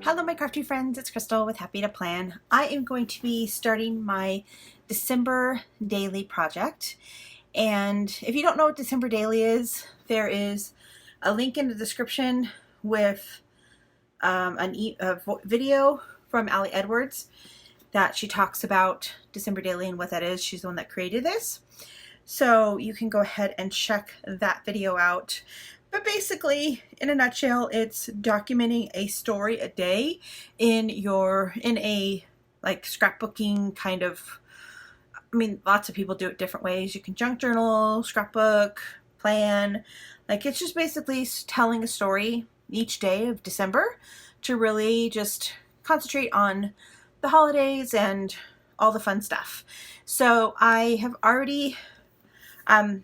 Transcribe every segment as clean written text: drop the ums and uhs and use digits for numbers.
Hello my crafty friends, it's Crystal with Happy to Plan. I am going to be starting my December daily project, and if you don't know what December daily is, there is a link in the description with a video from Allie Edwards that she talks about December daily and what that is. She's the one that created this, so you can go ahead and check that video out. But basically, in a nutshell, it's documenting a story a day in a like scrapbooking kind of, I mean, lots of people do it different ways. You can junk journal, scrapbook, plan. Like, it's just basically telling a story each day of December to really just concentrate on the holidays and all the fun stuff. So I have already, I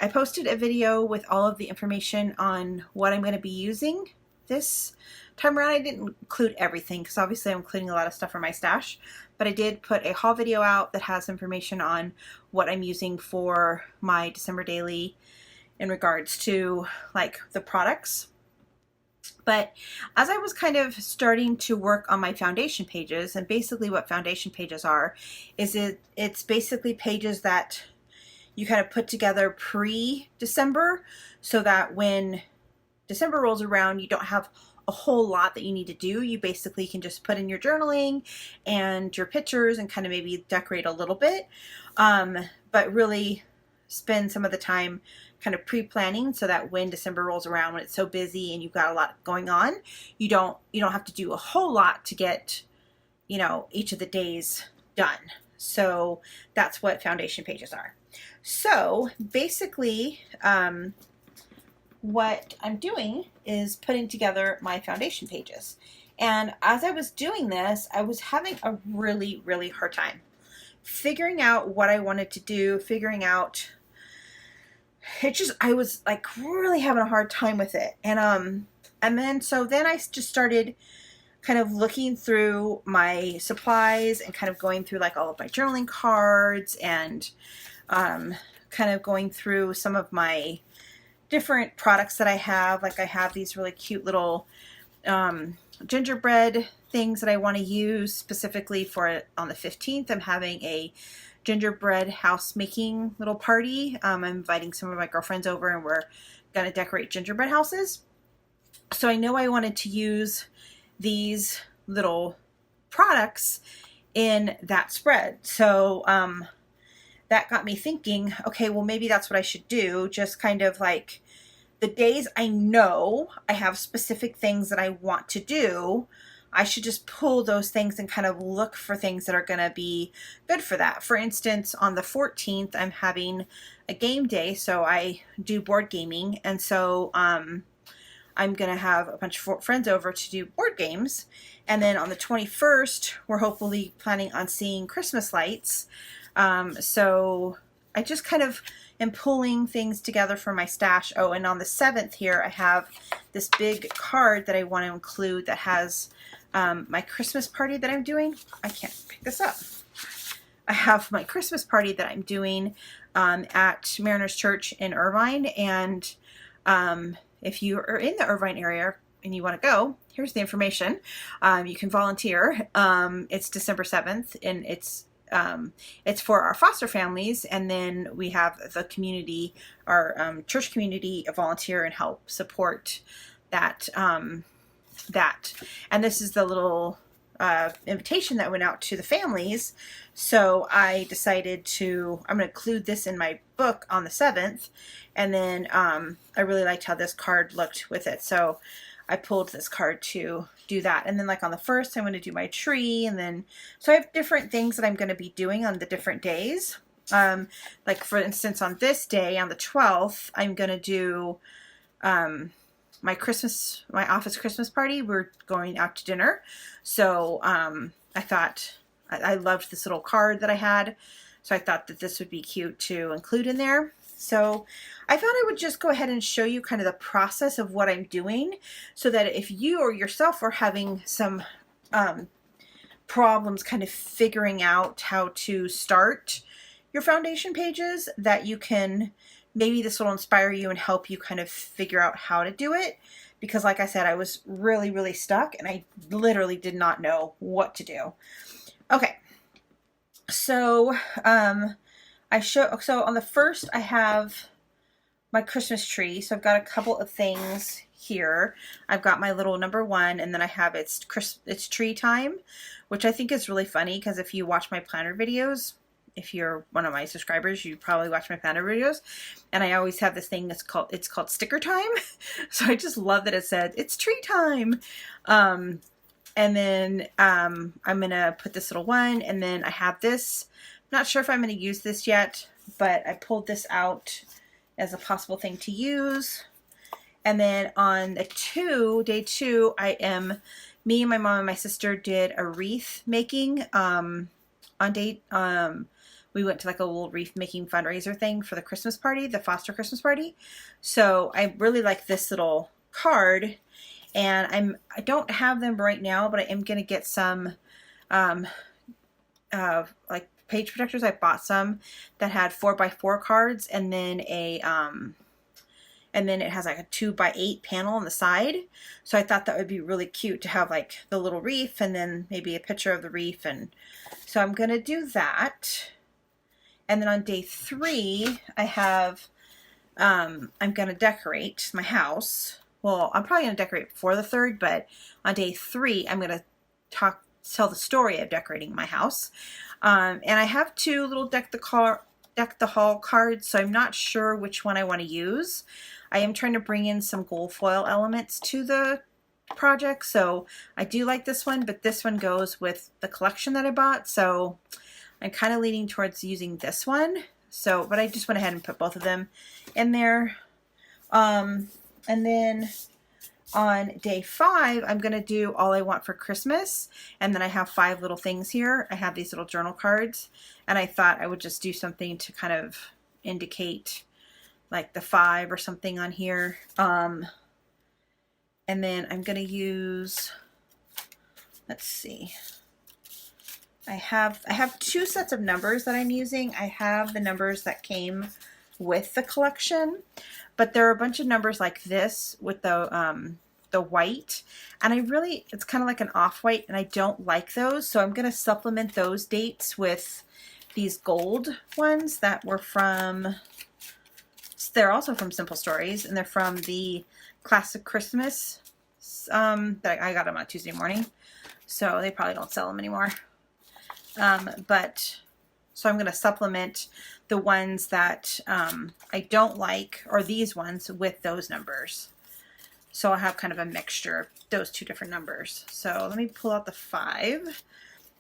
posted a video with all of the information on what I'm going to be using this time around. I didn't include everything because obviously I'm including a lot of stuff from my stash, but I did put a haul video out that has information on what I'm using for my December daily in regards to like the products. But as I was kind of starting to work on my foundation pages, and basically what foundation pages are is it's basically pages that you kind of put together pre-December so that when December rolls around, you don't have a whole lot that you need to do. You basically can just put in your journaling and your pictures and kind of maybe decorate a little bit, but really spend some of the time kind of pre-planning so that when December rolls around, when it's so busy and you've got a lot going on, you don't have to do a whole lot to get, you know, each of the days done. So that's what foundation pages are. So basically, what I'm doing is putting together my foundation pages. And as I was doing this, I was having a really, really hard time figuring out what I wanted to do, I was like really having a hard time with it. And then I just started kind of looking through my supplies and kind of going through like all of my journaling cards and kind of going through some of my different products that I have. Like I have these really cute little gingerbread things that I want to use specifically for on the 15th. I'm having a gingerbread house making little party. I'm inviting some of my girlfriends over and we're going to decorate gingerbread houses. So I know I wanted to use these little products in that spread. So that got me thinking, okay, well, maybe that's what I should do. Just kind of like the days I know I have specific things that I want to do, I should just pull those things and kind of look for things that are going to be good for that. For instance, on the 14th, I'm having a game day. So I do board gaming. And so I'm going to have a bunch of friends over to do board games. And then on the 21st, we're hopefully planning on seeing Christmas lights. So I just kind of am pulling things together for my stash. Oh, and on the 7th here, I have this big card that I want to include that has my Christmas party that I'm doing. I can't pick this up. I have my Christmas party that I'm doing at Mariners Church in Irvine. And if you are in the Irvine area and you want to go, here's the information. You can volunteer. It's December 7th, and it's for our foster families, and then we have the community, our church community, volunteer and help support that. And this is the little invitation that went out to the families. So I decided I'm going to include this in my book on the 7th, and then I really liked how this card looked with it, so I pulled this card to do that. And then like on the 1st, I'm going to do my tree. And then, so I have different things that I'm going to be doing on the different days. Like for instance, on this day, on the 12th, I'm going to do my office Christmas party. We're going out to dinner. So I thought I loved this little card that I had. So I thought that this would be cute to include in there. So I thought I would just go ahead and show you kind of the process of what I'm doing so that if you or yourself are having some problems kind of figuring out how to start your foundation pages, that you can maybe this will inspire you and help you kind of figure out how to do it. Because like I said, I was really, really stuck and I literally did not know what to do. Okay. So, so on the first, I have my Christmas tree. So I've got a couple of things here. I've got my little number 1, and then I have it's tree time, which I think is really funny because if you watch my planner videos, if you're one of my subscribers, you probably watch my planner videos, and I always have this thing that's called sticker time. So I just love that it said it's tree time. And then I'm gonna put this little one, and then I have this. Not sure if I'm gonna use this yet, but I pulled this out as a possible thing to use. And then on the day 2, me and my mom and my sister did a wreath making we went to like a little wreath making fundraiser thing for the Christmas party, the Foster Christmas party. So I really like this little card, and I don't have them right now, but I am gonna get some like page protectors. I bought some that had 4x4 cards, and then and then it has like a 2x8 panel on the side. So I thought that would be really cute to have like the little wreath and then maybe a picture of the wreath. And so I'm gonna do that. And then on day 3, I have, I'm gonna decorate my house. Well, I'm probably gonna decorate before the 3rd, but on day 3, I'm gonna tell the story of decorating my house. And I have 2 little deck the hall cards, so I'm not sure which one I want to use. I am trying to bring in some gold foil elements to the project, so I do like this one, but this one goes with the collection that I bought, so I'm kind of leaning towards using this one. So, but I just went ahead and put both of them in there. And then on day 5, I'm going to do All I Want for Christmas. And then I have 5 little things here. I have these little journal cards, and I thought I would just do something to kind of indicate like the 5 or something on here. And then I'm going to use, let's see. I have 2 sets of numbers that I'm using. I have the numbers that came with the collection, but there are a bunch of numbers like this with the white, and it's kind of like an off-white, and I don't like those, so I'm going to supplement those dates with these gold ones that were they're also from Simple Stories, and they're from the Classic Christmas that I got them on Tuesday morning, so they probably don't sell them anymore. So I'm going to supplement the ones that I don't like, or these ones, with those numbers. So I'll have kind of a mixture of those 2 different numbers. So let me pull out the 5.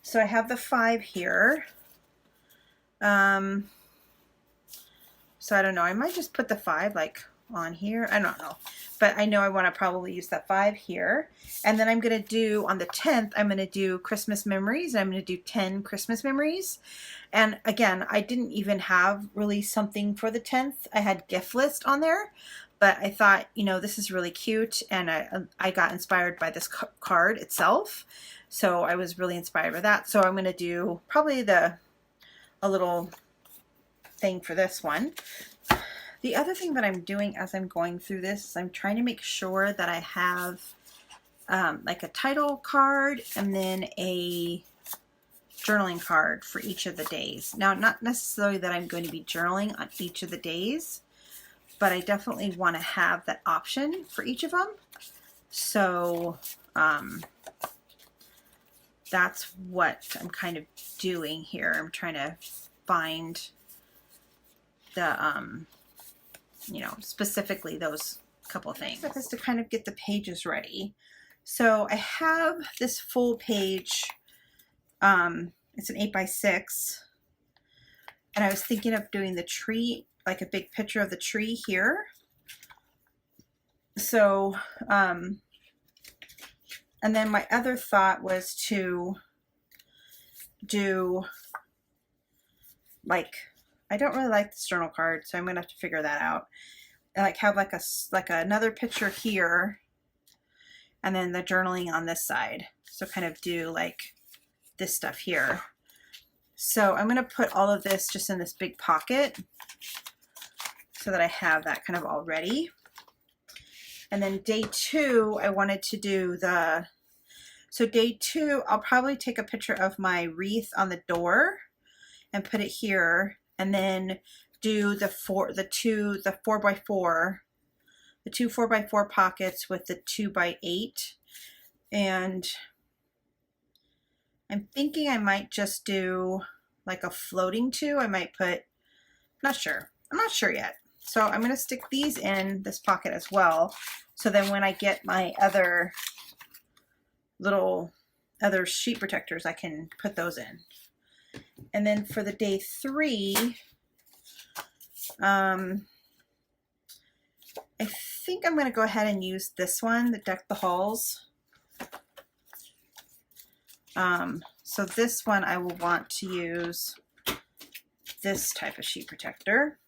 So I have the 5 here. So I don't know. I might just put the 5 like on here. I don't know. But I know I want to probably use that 5 here. And then I'm going to do, on the 10th, I'm going to do Christmas memories. And I'm going to do 10 Christmas memories. And again, I didn't even have really something for the 10th. I had gift list on there. But I thought, you know, this is really cute. And I got inspired by this card itself. So I was really inspired by that. So I'm going to do probably a little thing for this one. The other thing that I'm doing as I'm going through this is I'm trying to make sure that I have like a title card and then a journaling card for each of the days. Now, not necessarily that I'm going to be journaling on each of the days, but I definitely want to have that option for each of them. So that's what I'm kind of doing here. I'm trying to find the you know, specifically those couple of things. Next is to kind of get the pages ready. So I have this full page. It's an 8x6, and I was thinking of doing the tree, like a big picture of the tree here. So, and then my other thought was to do like, I don't really like this journal card, so I'm gonna have to figure that out. And like have like another picture here, and then the journaling on this side. So kind of do like this stuff here. So I'm gonna put all of this just in this big pocket. so that I have that kind of all ready. And then day 2, I wanted to do so day 2, I'll probably take a picture of my wreath on the door and put it here, and then do the 4x4, the 2 4x4 pockets with the 2x8. And I'm thinking I might just do like a floating 2. I might put, I'm not sure yet. So I'm going to stick these in this pocket as well. So then when I get my other sheet protectors, I can put those in. And then for the day 3, I think I'm going to go ahead and use this one, the Deck the Halls. So this one I will want to use this type of sheet protector.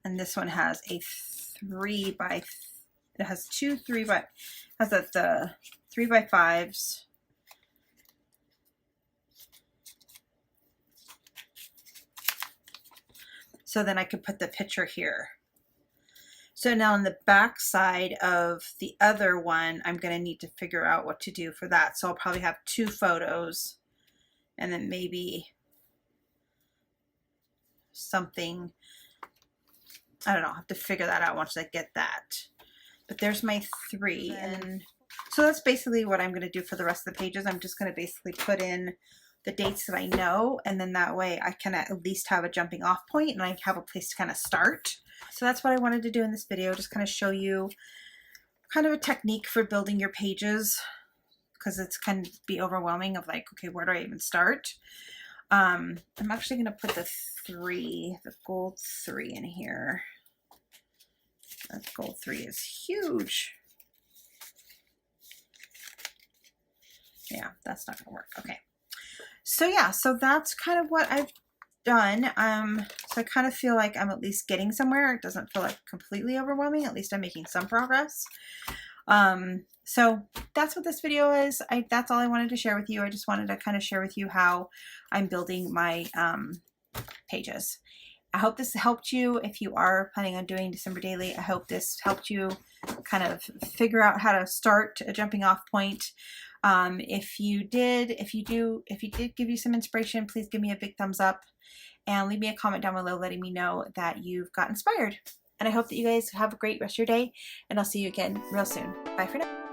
And this one has a 3x, it has two 3x, has the 3x5s. So then I could put the picture here. So now on the back side of the other one, I'm going to need to figure out what to do for that. So I'll probably have 2 photos and then maybe something, I don't know, I'll have to figure that out once I get that. But there's my 3. And so that's basically what I'm going to do for the rest of the pages. I'm just going to basically put in the dates that I know, and then that way I can at least have a jumping off point and I have a place to kind of start. So that's what I wanted to do in this video, just kind of show you kind of a technique for building your pages, because it's kind of be overwhelming of like, okay, where do I even start? I'm actually going to put the gold 3 in here. That gold 3 is huge. Yeah, that's not going to work. Okay. So yeah, so that's kind of what I've done. So I kind of feel like I'm at least getting somewhere. It doesn't feel like completely overwhelming. At least I'm making some progress. So that's what this video is. That's all I wanted to share with you. I just wanted to kind of share with you how I'm building my pages. I hope this helped you if you are planning on doing December Daily. I hope this helped you kind of figure out how to start a jumping off point. If it did give you some inspiration, please give me a big thumbs up and leave me a comment down below letting me know that you've got inspired. And I hope that you guys have a great rest of your day, and I'll see you again real soon. Bye for now.